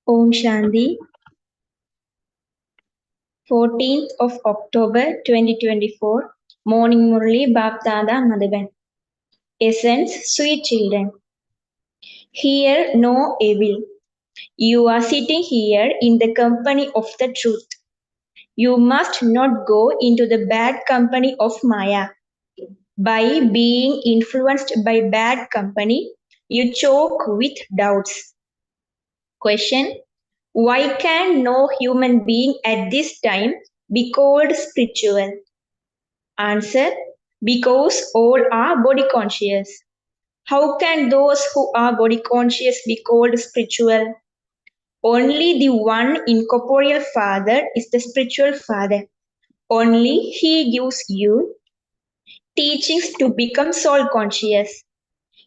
Om Shanti. 14th of October 2024. Morning Murli Baptada Madhavan. Essence, sweet children. Hear no evil. You are sitting here in the company of the truth. You must not go into the bad company of Maya. By being influenced by bad company, you choke with doubts. Question: why can no human being at this time be called spiritual? Answer: because all are body conscious. How can those who are body conscious be called spiritual? Only the one incorporeal Father is the spiritual Father. Only He gives you teachings to become soul conscious.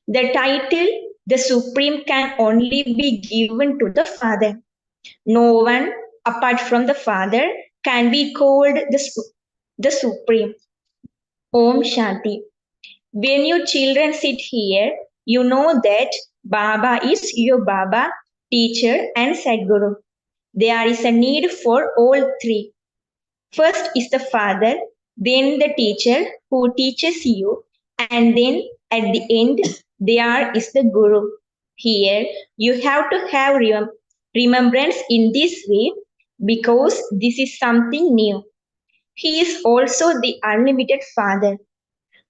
The title, the Supreme, can only be given to the Father. No one apart from the Father can be called the Supreme. Om Shanti. When you children sit here, you know that Baba is your Baba, teacher and Sadguru. There is a need for all three. First is the Father, then the teacher who teaches you, and then at the end there is the Guru. Here you have to have remembrance in this way because this is something new. He is also the unlimited Father.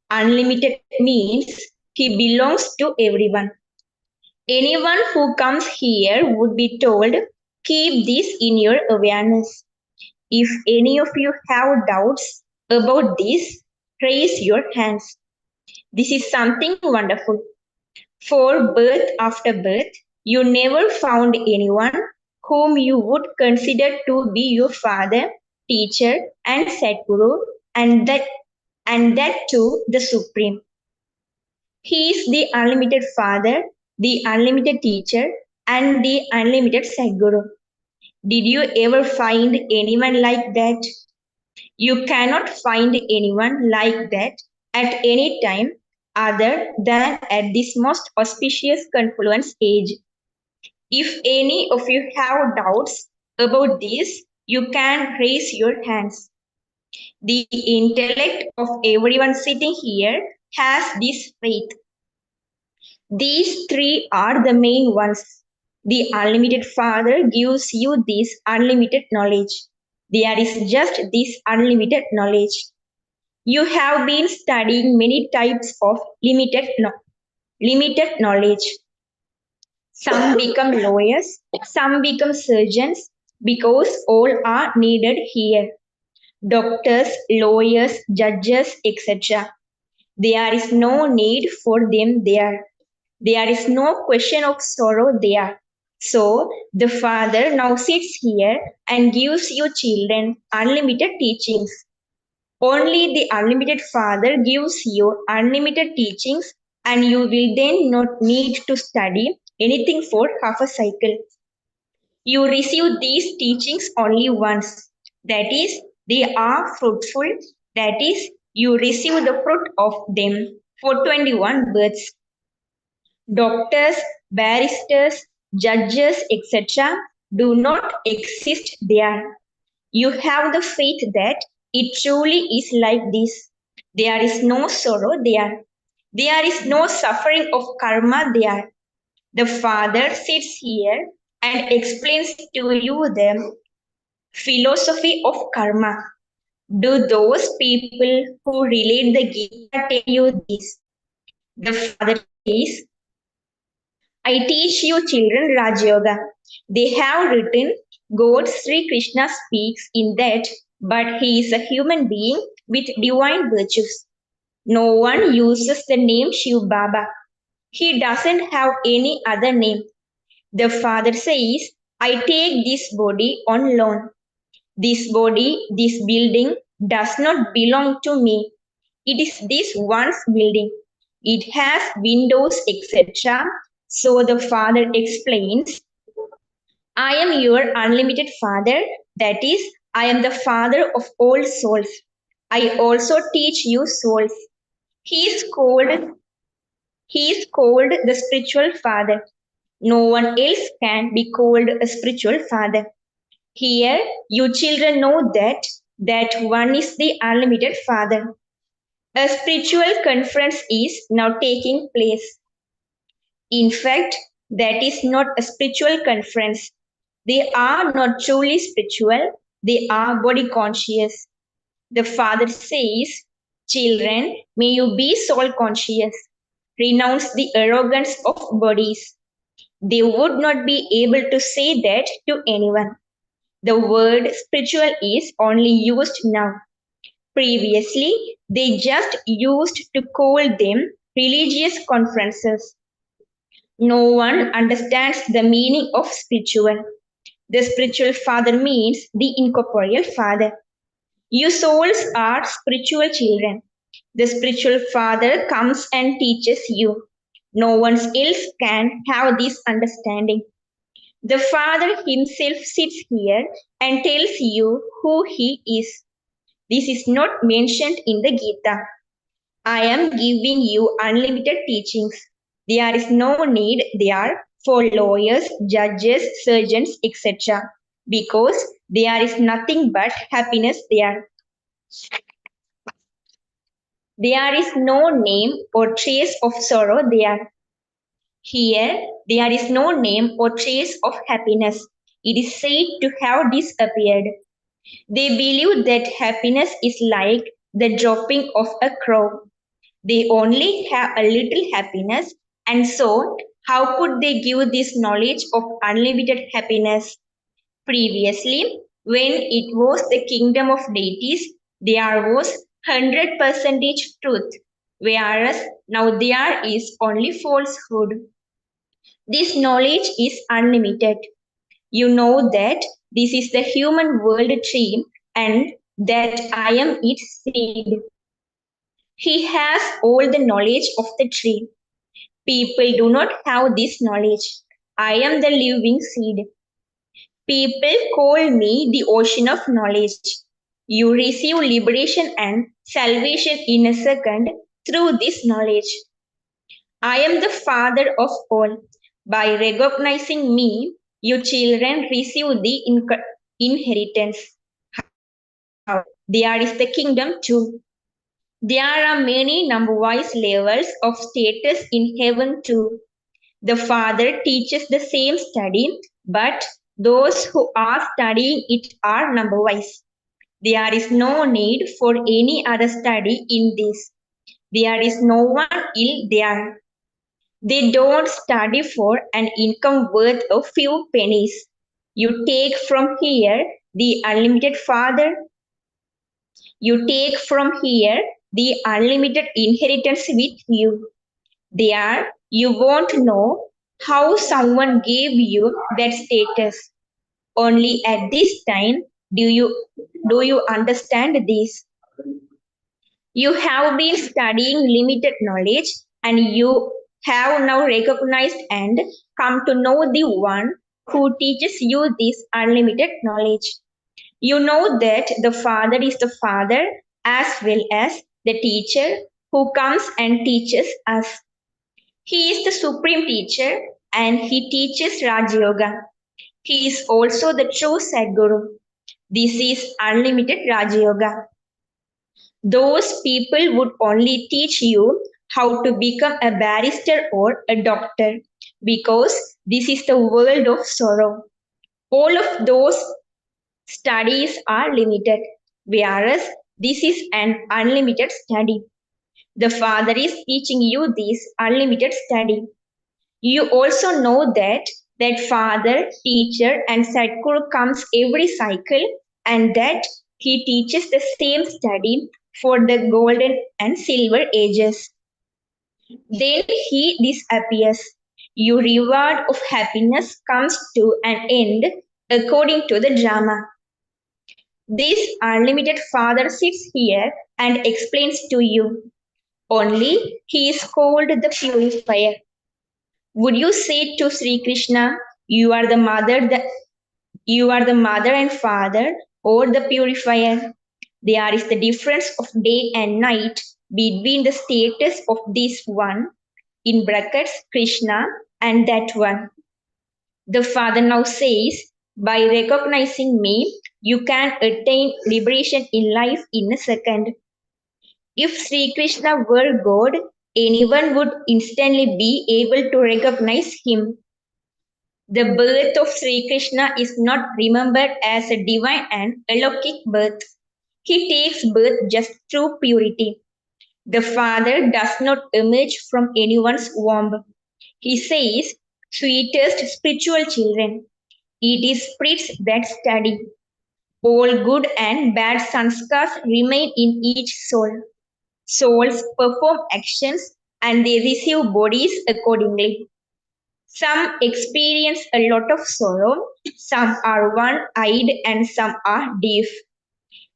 Unlimited means he belongs to everyone. Anyone who comes here would be told, keep this in your awareness. If any of you have doubts about this, raise your hands. This is something wonderful. For birth after birth, you never found anyone whom you would consider to be your father, teacher, and Sadguru, and that too the Supreme. He is the unlimited Father, the unlimited teacher, and the unlimited Sadguru. Did you ever find anyone like that? You cannot find anyone like that at any time other than at this most auspicious confluence age. If any of you have doubts about this, you can raise your hands. The intellect of everyone sitting here has this faith. These three are the main ones. The unlimited Father gives you this unlimited knowledge. There is just this unlimited knowledge. You have been studying many types of limited knowledge. Some become lawyers, some become surgeons, because all are needed here. Doctors, lawyers, judges, etc. There is no need for them there. There is no question of sorrow there. So the Father now sits here and gives you children unlimited teachings. Only the unlimited Father gives you unlimited teachings, and you will then not need to study anything for half a cycle. You receive these teachings only once. That is, they are fruitful. That is, you receive the fruit of them for 21 births. Doctors, barristers, judges, etc. do not exist there. You have the faith that it truly is like this. There is no sorrow there. There is no suffering of karma there. The Father sits here and explains to you the philosophy of karma. Do those people who relate the Gita tell you this? The Father says, I teach you children Raj Yoga. They have written, God Sri Krishna speaks in that, but he is a human being with divine virtues. No one uses the name Shiv Baba. He doesn't have any other name. The father says, I take this body on loan. This body, this building does not belong to me. It is this one's building. It has windows, etc. So the father explains, I am your unlimited father. That is, I am the father of all souls. I also teach you souls. He is called he is called the spiritual father. No one else can be called a spiritual father. Here, you children know that one is the unlimited father. A spiritual conference is now taking place. In fact, that is not a spiritual conference. They are not truly spiritual, they are body conscious. The Father says, children, may you be soul conscious. Renounce the arrogance of bodies. They would not be able to say that to anyone. The word spiritual is only used now. Previously, they just used to call them religious conferences. No one understands the meaning of spiritual. The spiritual father means the incorporeal father. You souls are spiritual children. The spiritual father comes and teaches you. No one else can have this understanding. The father himself sits here and tells you who he is. This is not mentioned in the Gita. I am giving you unlimited teachings. There is no need there for lawyers, judges, surgeons, etc. Because there is nothing but happiness there. There is no name or trace of sorrow there. Here, there is no name or trace of happiness. It is said to have disappeared. They believe that happiness is like the dropping of a crow. They only have a little happiness, and so how could they give this knowledge of unlimited happiness? Previously, when it was the kingdom of deities, there was 100% truth, whereas now there is only falsehood. This knowledge is unlimited. You know that this is the human world tree and that I am its seed. He has all the knowledge of the tree. People do not have this knowledge. I am the living seed. People call me the ocean of knowledge. You receive liberation and salvation in a second through this knowledge. I am the father of all. By recognizing me, you children receive the inheritance. How? There is the kingdom too. There are many number-wise levels of status in heaven too. The Father teaches the same study, but those who are studying it are number-wise. There is no need for any other study in this. There is no one ill there. They don't study for an income worth a few pennies. You take from here the unlimited Father. You take from here the unlimited inheritance with you. There, you won't know how someone gave you that status. Only at this time do you understand this. You have been studying limited knowledge and you have now recognized and come to know the one who teaches you this unlimited knowledge. You know that the Father is the Father as well as the teacher who comes and teaches us. He is the supreme teacher and he teaches Raj Yoga. He is also the true Sadguru. This is unlimited Raj Yoga. Those people would only teach you how to become a barrister or a doctor because this is the world of sorrow. All of those studies are limited, whereas this is an unlimited study. The Father is teaching you this unlimited study. You also know that Father, teacher, and Sadguru comes every cycle, and that he teaches the same study for the golden and silver ages. Then he disappears. Your reward of happiness comes to an end according to the drama. This unlimited father sits here and explains to you. Only he is called the purifier. Would you say to Sri Krishna, you are the mother and father, or the purifier? There is the difference of day and night between the status of this one, in brackets Krishna, and that one. The father now says, by recognizing me, you can attain liberation in life in a second. If Sri Krishna were God, anyone would instantly be able to recognize him. The birth of Sri Krishna is not remembered as a divine and alokik birth. He takes birth just through purity. The Father does not emerge from anyone's womb. He says, sweetest spiritual children, it is spirits that study. All good and bad sanskars remain in each soul. Souls perform actions and they receive bodies accordingly. Some experience a lot of sorrow, some are one-eyed and some are deaf.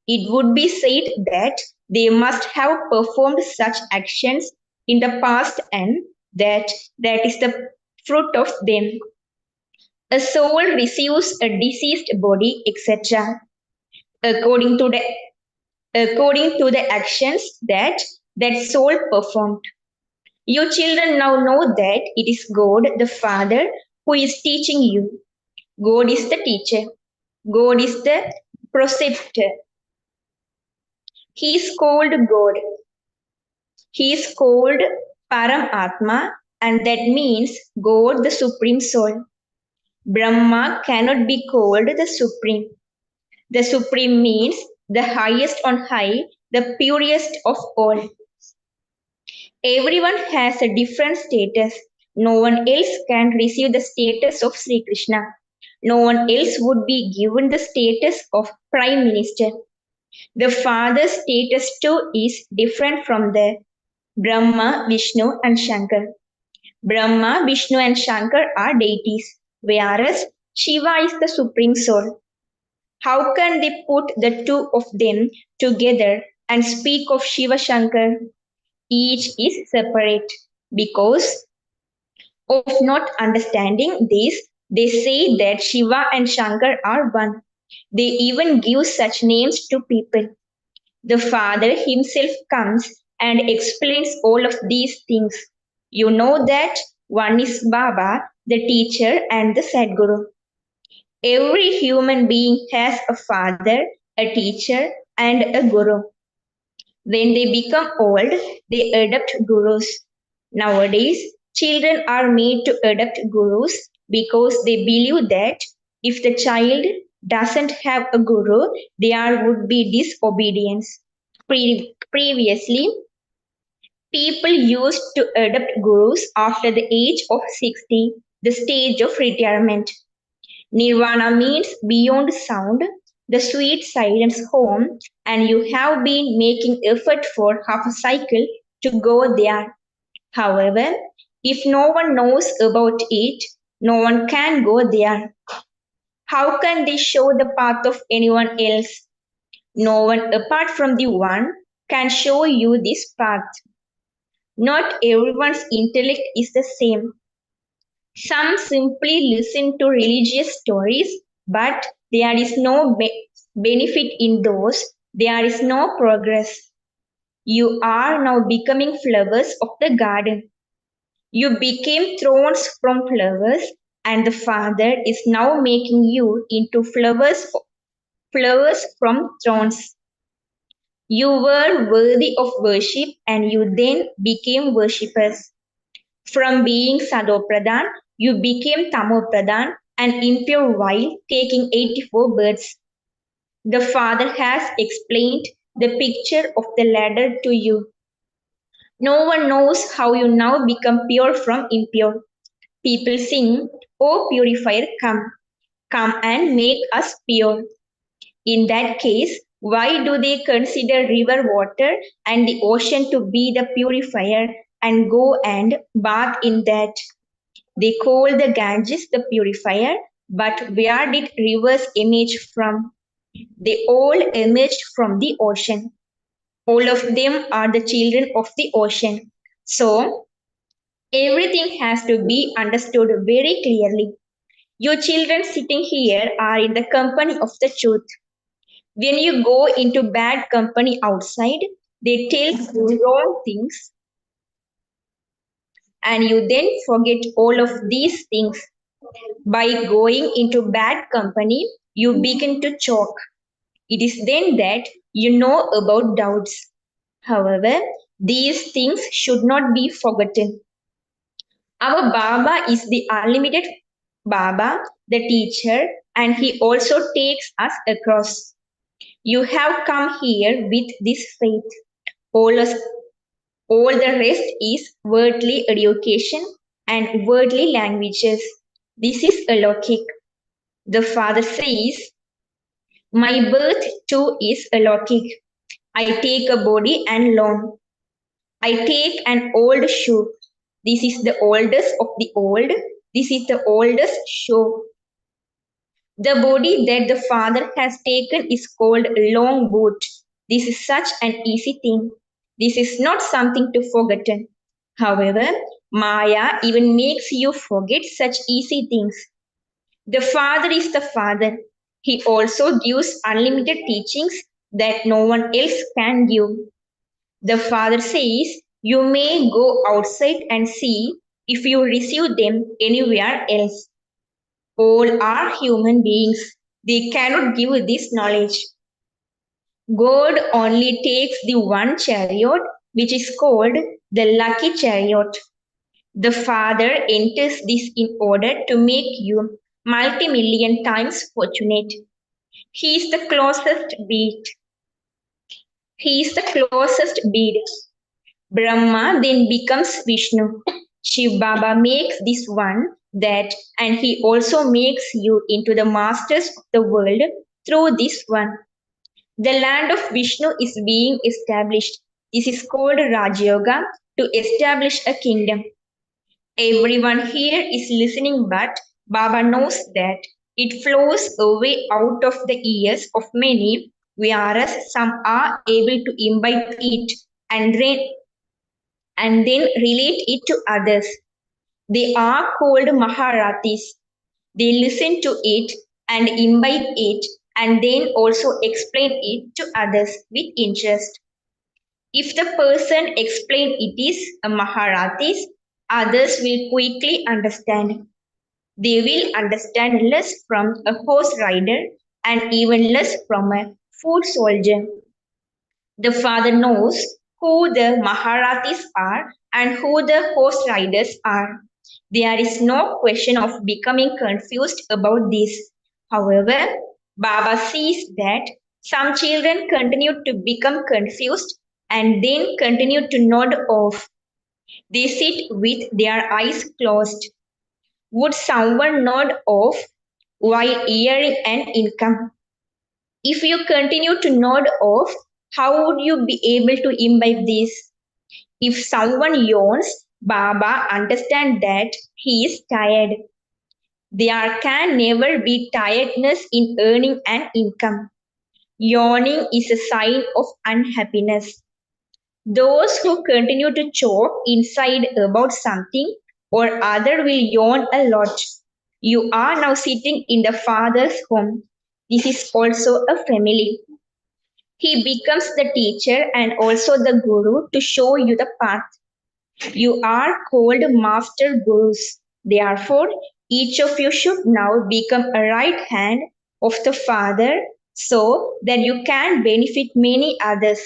It would be said that they must have performed such actions in the past and that is the fruit of them. A soul receives a deceased body, etc. according to the according to the actions that soul performed. Your children now know that it is God the Father who is teaching you. God is the teacher. God is the preceptor. He is called God. He is called Paramatma, and that means God the Supreme Soul. Brahma cannot be called the Supreme. The Supreme means the highest on high, the purest of all. Everyone has a different status. No one else can receive the status of Sri Krishna. No one else would be given the status of Prime Minister. The Father's status too is different from the Brahma, Vishnu, and Shankar. Brahma, Vishnu, and Shankar are deities, whereas Shiva is the Supreme Soul. How can they put the two of them together and speak of Shiva Shankar? Each is separate. Because of not understanding this, they say that Shiva and Shankar are one. They even give such names to people. The Father himself comes and explains all of these things. You know that one is Baba, the teacher, and the Sadguru. Every human being has a father, a teacher, and a guru. When they become old, they adopt gurus. Nowadays, children are made to adopt gurus because they believe that if the child doesn't have a guru, there would be disobedience. Previously, people used to adopt gurus after the age of 60, the stage of retirement. Nirvana means beyond sound, the sweet silence home, and you have been making effort for half a cycle to go there. However, if no one knows about it, no one can go there. How can they show the path of anyone else? No one apart from the one can show you this path. Not everyone's intellect is the same. Some simply listen to religious stories, but there is no benefit in those. There is no progress. You are now becoming flowers of the garden. You became thorns from flowers, and the Father is now making you into flowers from thorns. You were worthy of worship, and you then became worshippers. From being Sadopradhan, you became Tamopradhan, and impure while taking 84 births. The Father has explained the picture of the ladder to you. No one knows how you now become pure from impure. People sing, "O purifier, come, come and make us pure." In that case, why do they consider river water and the ocean to be the purifier and go and bath in that? They call the Ganges the purifier, but where did rivers emerge from? They all emerged from the ocean. All of them are the children of the ocean. So, everything has to be understood very clearly. Your children sitting here are in the company of the truth. When you go into bad company outside, they tell you wrong things and you then forget all of these things. By going into bad company, you begin to choke. It is then that you know about doubts. However, these things should not be forgotten. Our Baba is the unlimited Baba, the teacher, and he also takes us across. You have come here with this faith. All, us, all the rest is worldly education and worldly languages. This is alokik. The father says, my birth too is alokik. I take a body and loan. I take an old shoe. This is the oldest of the old. This is the oldest shoe. The body that the father has taken is called long boot. This is such an easy thing. This is not something to forget. However, Maya even makes you forget such easy things. The Father is the Father. He also gives unlimited teachings that no one else can give. The Father says, you may go outside and see if you receive them anywhere else. All are human beings. They cannot give this knowledge. God only takes the one chariot, which is called the lucky chariot. The Father enters this in order to make you multi-million times fortunate. He is the closest beat. He is the closest bead. Brahma then becomes Vishnu. Shiv Baba makes this one, that, and he also makes you into the masters of the world through this one. The land of Vishnu is being established. This is called Raj Yoga, to establish a kingdom. Everyone here is listening, but Baba knows that it flows away out of the ears of many, whereas some are able to imbibe it and then relate it to others. They are called Maharatis. They listen to it and imbibe it and then also explain it to others with interest. If the person explains it is a Maharatis, others will quickly understand. They will understand less from a horse rider and even less from a foot soldier. The father knows who the Maharatis are and who the horse riders are. There is no question of becoming confused about this. However, Baba sees that some children continue to become confused and then continue to nod off. They sit with their eyes closed. Would someone nod off while earning an income? If you continue to nod off, how would you be able to imbibe this? If someone yawns, Baba understands that he is tired. There can never be tiredness in earning an income. Yawning is a sign of unhappiness. Those who continue to choke inside about something or other will yawn a lot. You are now sitting in the Father's home. This is also a family. He becomes the teacher and also the guru to show you the path. You are called master gurus. Therefore, each of you should now become a right hand of the Father so that you can benefit many others.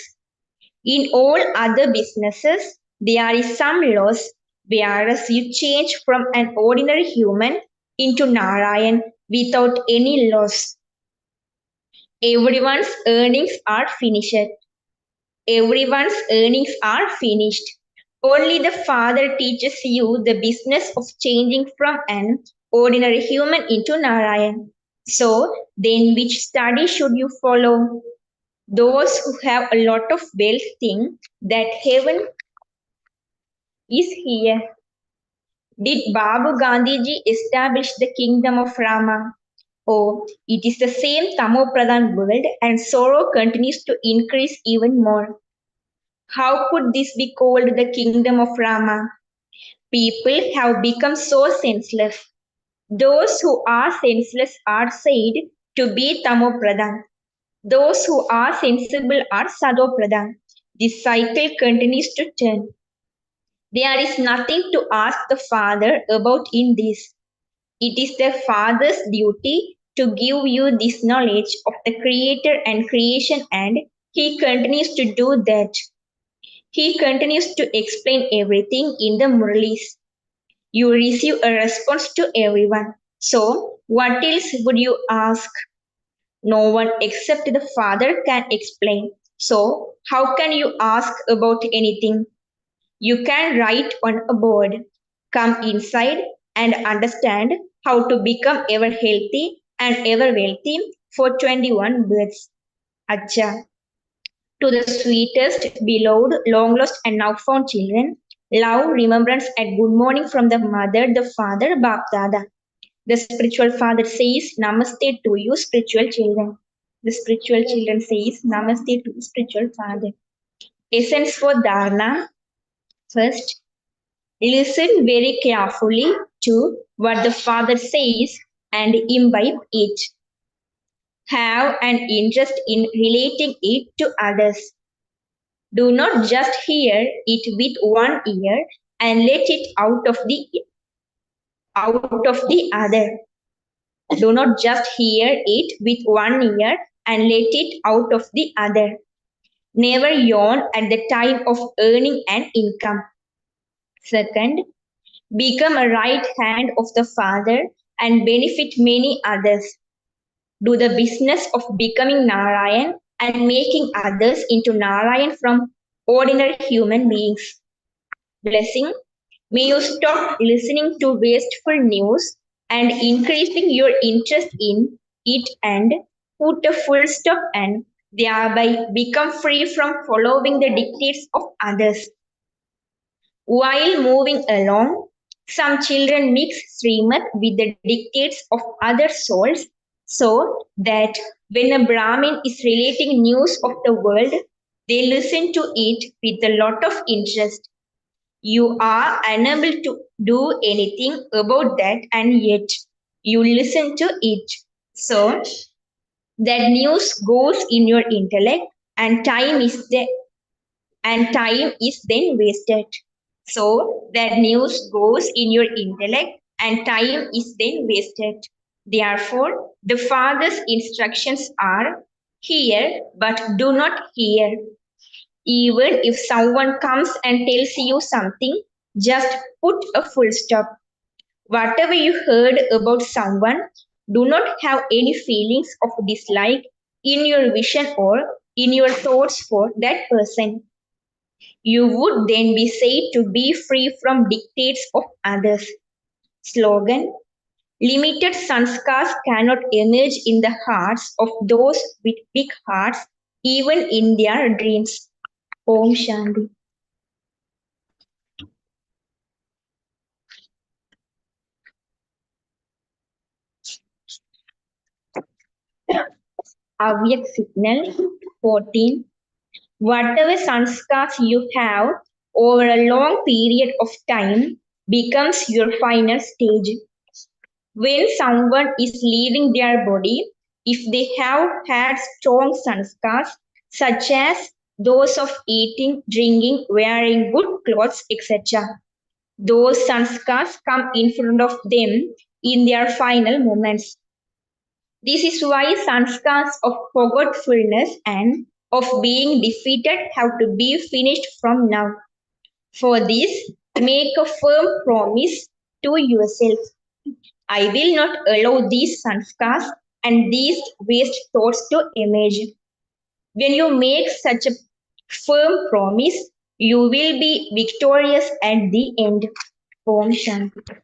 In all other businesses, there is some loss, whereas you change from an ordinary human into Narayan without any loss. Everyone's earnings are finished. Everyone's earnings are finished. Only the Father teaches you the business of changing from an ordinary human into Narayan. So, then which study should you follow? Those who have a lot of wealth think that heaven is here. Did Babu Gandhiji establish the kingdom of Rama? Oh, it is the same Tamopradhan world and sorrow continues to increase even more. How could this be called the kingdom of Rama? People have become so senseless. Those who are senseless are said to be Tamopradhan. Those who are sensible are Sadopradhan. This cycle continues to turn. There is nothing to ask the Father about in this. It is the Father's duty to give you this knowledge of the Creator and creation, and He continues to do that. He continues to explain everything in the Murlis. You receive a response to everyone. So, what else would you ask? No one except the Father can explain. So, how can you ask about anything? You can write on a board. Come inside and understand how to become ever healthy and ever wealthy for 21 birds. Acha. To the sweetest, beloved, long lost, and now found children, love, remembrance, and good morning from the mother, the father, Bap Dada. The spiritual father says, Namaste to you, spiritual children. The spiritual children says, Namaste to the spiritual father. Essence for Dharna. First, listen very carefully to what the father says and imbibe it. Have an interest in relating it to others. Do not just hear it with one ear and let it out of the other. Do not just hear it with one ear and let it out of the other. Never yawn at the time of earning an income. Second, become a right hand of the Father and benefit many others. Do the business of becoming Narayan and making others into Narayan from ordinary human beings. Blessing, may you stop listening to wasteful news and increasing your interest in it and put a full stop and thereby become free from following the dictates of others. While moving along, some children mix Srimad with the dictates of other souls so that when a Brahmin is relating news of the world, they listen to it with a lot of interest. You are unable to do anything about that, and yet you listen to it. So that news goes in your intellect, and time is then wasted. So that news goes in your intellect, and time is then wasted. Therefore, the Father's instructions are hear, but do not hear. Even if someone comes and tells you something, just put a full stop. Whatever you heard about someone, do not have any feelings of dislike in your vision or in your thoughts for that person. You would then be said to be free from dictates of others. Slogan: limited sanskars cannot emerge in the hearts of those with big hearts, even in their dreams. Om Shanti. Avyak signal 14. Whatever sanskars you have over a long period of time becomes your final stage. When someone is leaving their body, if they have had strong sanskars, such as those of eating, drinking, wearing good clothes, etc., those sanskars come in front of them in their final moments. This is why sanskars of forgetfulness and of being defeated have to be finished from now. For this, make a firm promise to yourself. I will not allow these sanskars and these waste thoughts to emerge. When you make such a firm promise, you will be victorious at the end. Om Shanti.